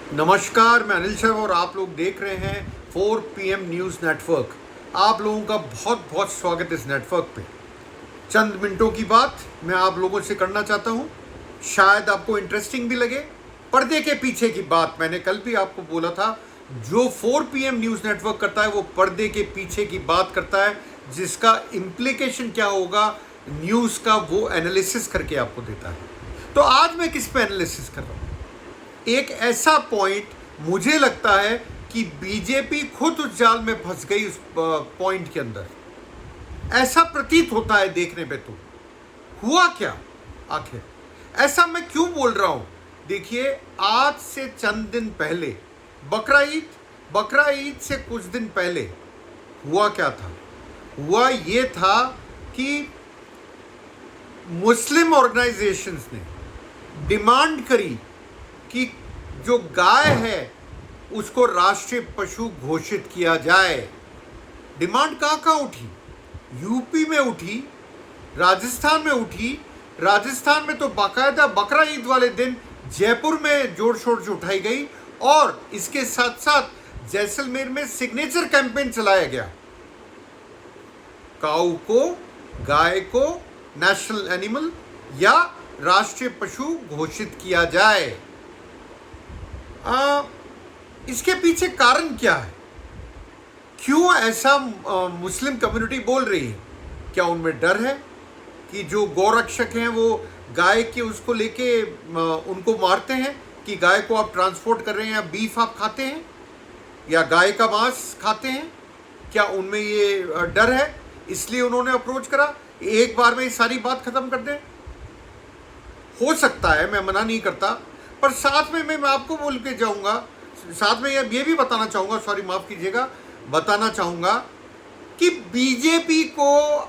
नमस्कार, मैं अनिल शर्मा और आप लोग देख रहे हैं 4 PM न्यूज़ नेटवर्क। आप लोगों का बहुत बहुत स्वागत इस नेटवर्क पे। चंद मिनटों की बात मैं आप लोगों से करना चाहता हूँ, शायद आपको इंटरेस्टिंग भी लगे। पर्दे के पीछे की बात मैंने कल भी आपको बोला था, जो 4 PM न्यूज़ नेटवर्क करता है वो पर्दे के पीछे की बात करता है, जिसका इम्प्लीकेशन क्या होगा न्यूज़ का वो एनालिसिस करके आपको देता है। तो आज मैं किस पे एनालिसिस कर रहा हूँ? एक ऐसा पॉइंट मुझे लगता है कि बीजेपी खुद उस जाल में फंस गई उस पॉइंट के अंदर, ऐसा प्रतीत होता है देखने पे। तो हुआ क्या आखिर, ऐसा मैं क्यों बोल रहा हूं? देखिए, आज से चंद दिन पहले बकरा ईद से कुछ दिन पहले हुआ क्या था? हुआ ये था कि मुस्लिम ऑर्गेनाइजेशंस ने डिमांड करी कि जो गाय है उसको राष्ट्रीय पशु घोषित किया जाए। डिमांड कहाँ कहाँ उठी? यूपी में उठी, राजस्थान में उठी। राजस्थान में तो बाकायदा बकरा ईद वाले दिन जयपुर में जोर शोर से उठाई गई, और इसके साथ साथ जैसलमेर में सिग्नेचर कैंपेन चलाया गया। काऊ को, गाय को नेशनल एनिमल या राष्ट्रीय पशु घोषित किया जाए। इसके पीछे कारण क्या है? क्यों ऐसा मुस्लिम कम्युनिटी बोल रही है? क्या उनमें डर है कि जो गौरक्षक हैं वो गाय के उसको लेके उनको मारते हैं कि गाय को आप ट्रांसपोर्ट कर रहे हैं, या बीफ आप खाते हैं, या गाय का मांस खाते हैं? क्या उनमें ये डर है, इसलिए उन्होंने अप्रोच करा? एक बार में ये सारी बात खत्म कर दें, हो सकता है, मैं मना नहीं करता, पर साथ में मैं आपको बोल के जाऊंगा, साथ में ये भी बताना चाहूंगा, सॉरी माफ कीजिएगा, बताना चाहूंगा कि बीजेपी को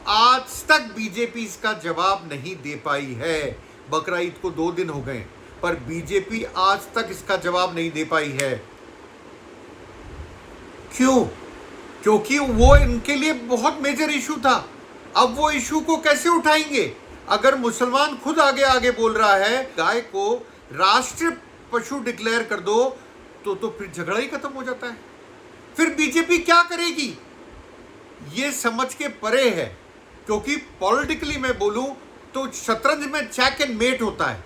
आज तक बीजेपी इसका जवाब नहीं दे पाई है। बकरा ईद को 2 दिन हो गए, पर बीजेपी आज तक इसका जवाब नहीं दे पाई है। क्यों? क्योंकि वो इनके लिए बहुत मेजर इशू था। अब वो इशू को कैसे उठाएंगे? अगर मुसलमान खुद आगे आगे बोल रहा है गाय को राष्ट्रीय पशु डिक्लेयर कर दो, तो फिर झगड़ा ही खत्म हो जाता है। फिर बीजेपी क्या करेगी ये समझ के परे है, क्योंकि पॉलिटिकली मैं बोलूं तो शतरंज में चेक एंड मेट होता है।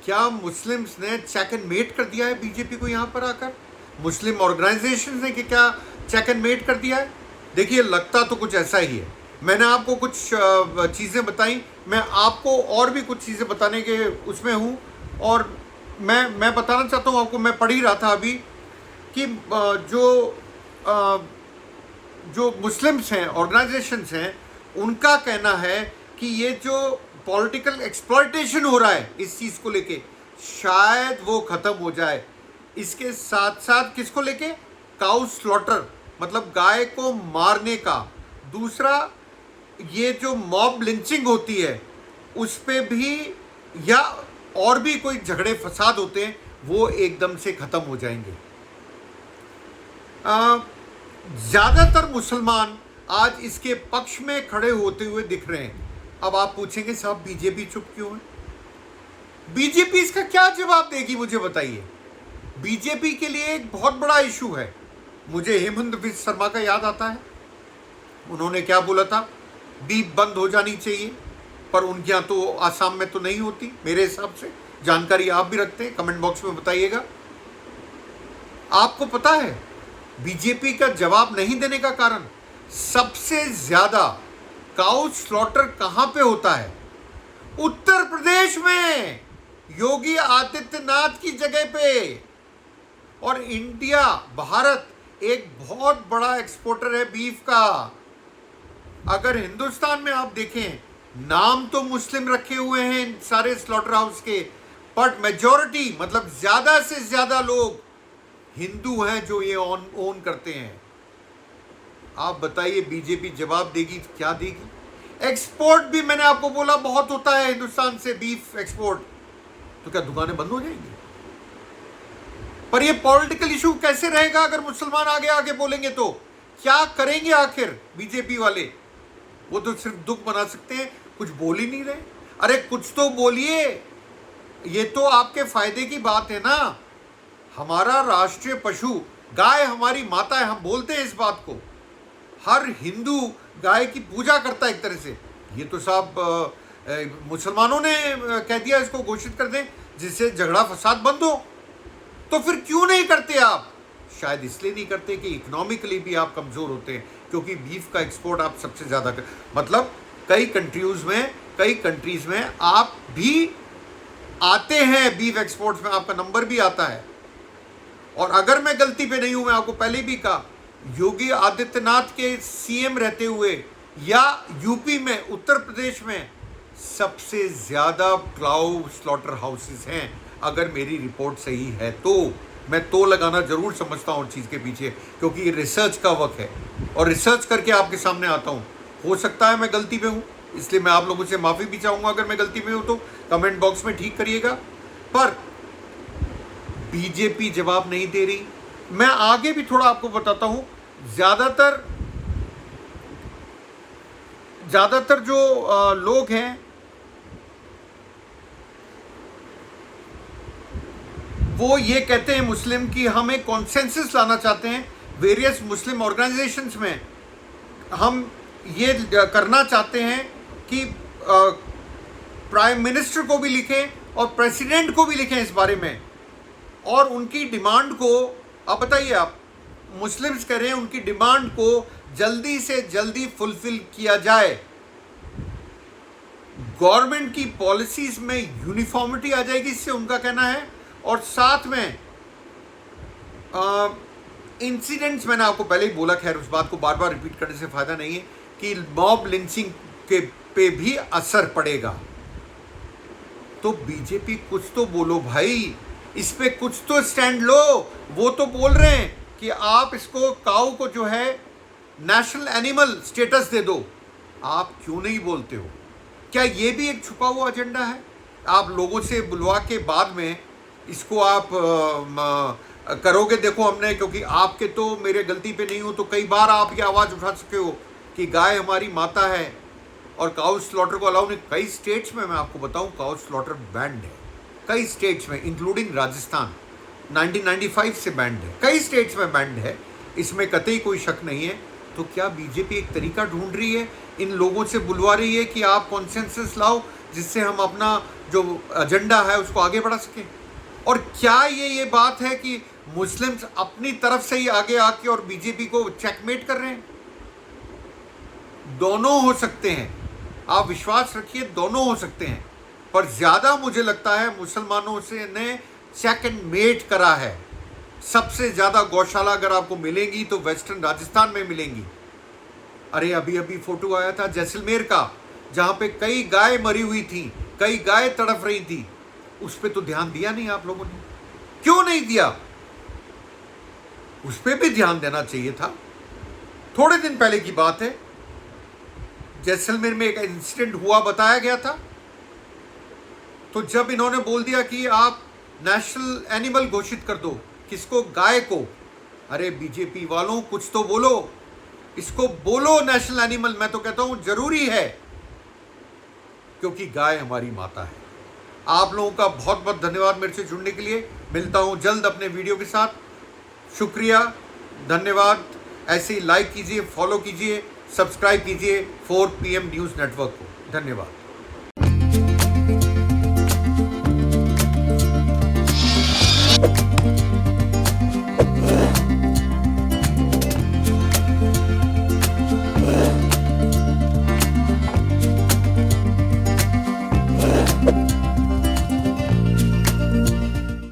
क्या मुस्लिम्स ने चेक एंड मेट कर दिया है बीजेपी को? यहां पर आकर मुस्लिम ऑर्गेनाइजेशन ने क्या चेक एंड मेट कर दिया है? देखिए, लगता तो कुछ ऐसा ही है। मैंने आपको कुछ चीज़ें बताई, मैं आपको और भी कुछ चीज़ें बताने के उसमें हूँ, और मैं बताना चाहता हूँ आपको। मैं पढ़ ही रहा था अभी कि जो मुस्लिम्स हैं, ऑर्गेनाइजेशंस हैं, उनका कहना है कि ये जो पॉलिटिकल एक्सप्लॉयटेशन हो रहा है इस चीज़ को लेके, शायद वो ख़त्म हो जाए। इसके साथ साथ किसको लेके? काउ स्लॉटर, मतलब गाय को मारने का। दूसरा, ये जो मॉब लिंचिंग होती है उस पे भी, या और भी कोई झगड़े फसाद होते हैं, वो एकदम से ख़त्म हो जाएंगे। ज़्यादातर मुसलमान आज इसके पक्ष में खड़े होते हुए दिख रहे हैं। अब आप पूछेंगे साहब बीजेपी चुप क्यों है? बीजेपी इसका क्या जवाब देगी, मुझे बताइए। बीजेपी के लिए एक बहुत बड़ा इशू है। मुझे हेमंत बिस्वा शर्मा का याद आता है, उन्होंने क्या बोला था? बीफ बंद हो जानी चाहिए, पर उनके यहाँ तो आसाम में तो नहीं होती मेरे हिसाब से। जानकारी आप भी रखते हैं, कमेंट बॉक्स में बताइएगा। आपको पता है बीजेपी का जवाब नहीं देने का कारण? सबसे ज्यादा काउ स्लॉटर कहां पे होता है? उत्तर प्रदेश में, योगी आदित्यनाथ की जगह पे। और इंडिया, भारत एक बहुत बड़ा एक्सपोर्टर है बीफ का। अगर हिंदुस्तान में आप देखें, नाम तो मुस्लिम रखे हुए हैं इन सारे स्लॉटर हाउस के, बट मेजॉरिटी, मतलब ज्यादा से ज्यादा लोग हिंदू हैं जो ये ओन करते हैं। आप बताइए बीजेपी जवाब देगी तो क्या देगी? एक्सपोर्ट भी मैंने आपको बोला बहुत होता है हिंदुस्तान से बीफ एक्सपोर्ट, तो क्या दुकानें बंद हो जाएंगी? पर ये पॉलिटिकल इशू कैसे रहेगा अगर मुसलमान आगे आगे बोलेंगे? तो क्या करेंगे आखिर बीजेपी वाले? वो तो सिर्फ दुख बना सकते हैं, कुछ बोल ही नहीं रहे। अरे कुछ तो बोलिए, ये तो आपके फायदे की बात है ना। हमारा राष्ट्रीय पशु गाय हमारी माता है, हम बोलते हैं इस बात को। हर हिंदू गाय की पूजा करता है एक तरह से। ये तो साहब मुसलमानों ने कह दिया, इसको घोषित कर दें जिससे झगड़ा फसाद बंद हो। तो फिर क्यों नहीं करते आप? शायद इसलिए नहीं करते कि इकोनॉमिकली भी आप कमज़ोर होते हैं, क्योंकि बीफ का एक्सपोर्ट आप सबसे ज़्यादा मतलब कई कंट्रीज़ में आप भी आते हैं बीफ एक्सपोर्ट्स में, आपका नंबर भी आता है। और अगर मैं गलती पे नहीं हूं, मैं आपको पहले भी कहा, योगी आदित्यनाथ के सीएम रहते हुए या यूपी में, उत्तर प्रदेश में सबसे ज़्यादा काऊ स्लॉटर हाउसेस हैं। अगर मेरी रिपोर्ट सही है तो मैं तो लगाना जरूर समझता हूँ चीज़ के पीछे, क्योंकि ये रिसर्च का वक्त है और रिसर्च करके आपके सामने आता हूँ। हो सकता है मैं गलती पे हूँ, इसलिए मैं आप लोगों से माफ़ी भी चाहूँगा अगर मैं गलती पे हूँ तो कमेंट बॉक्स में ठीक करिएगा। पर बीजेपी जवाब नहीं दे रही। मैं आगे भी थोड़ा आपको बताता हूँ। ज़्यादातर जो लोग हैं वो ये कहते हैं मुस्लिम की हम एक कॉन्सेंसस लाना चाहते हैं। वेरियस मुस्लिम ऑर्गेनाइजेशंस में हम ये करना चाहते हैं कि प्राइम मिनिस्टर को भी लिखें और प्रेसिडेंट को भी लिखें इस बारे में, और उनकी डिमांड को, आप बताइए, आप मुस्लिम्स कह रहे हैं उनकी डिमांड को जल्दी से जल्दी फुलफिल किया जाए। गवर्नमेंट की पॉलिसीज में यूनिफॉर्मिटी आ जाएगी, इससे उनका कहना है। और साथ में इंसिडेंट्स, मैंने आपको पहले ही बोला, खैर उस बात को बार बार रिपीट करने से फ़ायदा नहीं है, कि मॉब लिंचिंग के पे भी असर पड़ेगा। तो बीजेपी कुछ तो बोलो भाई, इस पे कुछ तो स्टैंड लो। वो तो बोल रहे हैं कि आप इसको, काऊ को जो है नेशनल एनिमल स्टेटस दे दो। आप क्यों नहीं बोलते हो? क्या ये भी एक छुपा हुआ एजेंडा है? आप लोगों से बुलवा के बाद में इसको आप करोगे। देखो हमने, क्योंकि आपके तो मेरे गलती पे नहीं हो तो कई बार आप ये आवाज़ उठा सके हो कि गाय हमारी माता है और काउ स्लॉटर को अलाउ नहीं। कई स्टेट्स में, मैं आपको बताऊं, काउ स्लॉटर बैंड है कई स्टेट्स में, इंक्लूडिंग राजस्थान 1995 से बैंड है, कई स्टेट्स में बैंड है, इसमें कतई कोई शक नहीं है। तो क्या बीजेपी एक तरीका ढूंढ रही है, इन लोगों से बुलवा रही है कि आप कॉन्सेंसस लाओ जिससे हम अपना जो एजेंडा है उसको आगे बढ़ा सकें? और क्या ये बात है कि मुस्लिम्स अपनी तरफ से ही आगे आके और बीजेपी को चेकमेट कर रहे हैं? दोनों हो सकते हैं, आप विश्वास रखिए, दोनों हो सकते हैं। पर ज़्यादा मुझे लगता है मुसलमानों से ने चेक एंड मेट करा है। सबसे ज़्यादा गौशाला अगर आपको मिलेंगी तो वेस्टर्न राजस्थान में मिलेंगी। अरे अभी अभी फोटो आया था जैसलमेर का, जहाँ पे कई गाय मरी हुई थी, कई गाय तड़प रही थी। उस पर तो ध्यान दिया नहीं आप लोगों ने। क्यों नहीं दिया? उस पर भी ध्यान देना चाहिए था। थोड़े दिन पहले की बात है, जैसलमेर में एक इंसिडेंट हुआ, बताया गया था। तो जब इन्होंने बोल दिया कि आप नेशनल एनिमल घोषित कर दो, किसको? गाय को। अरे बीजेपी वालों, कुछ तो बोलो, इसको बोलो नेशनल एनिमल। मैं तो कहता हूं जरूरी है, क्योंकि गाय हमारी माता है। आप लोगों का बहुत बहुत धन्यवाद मेरे से जुड़ने के लिए। मिलता हूं जल्द अपने वीडियो के साथ। शुक्रिया, धन्यवाद। ऐसे ही लाइक कीजिए, फॉलो कीजिए, सब्सक्राइब कीजिए 4 PM न्यूज़ नेटवर्क को। धन्यवाद।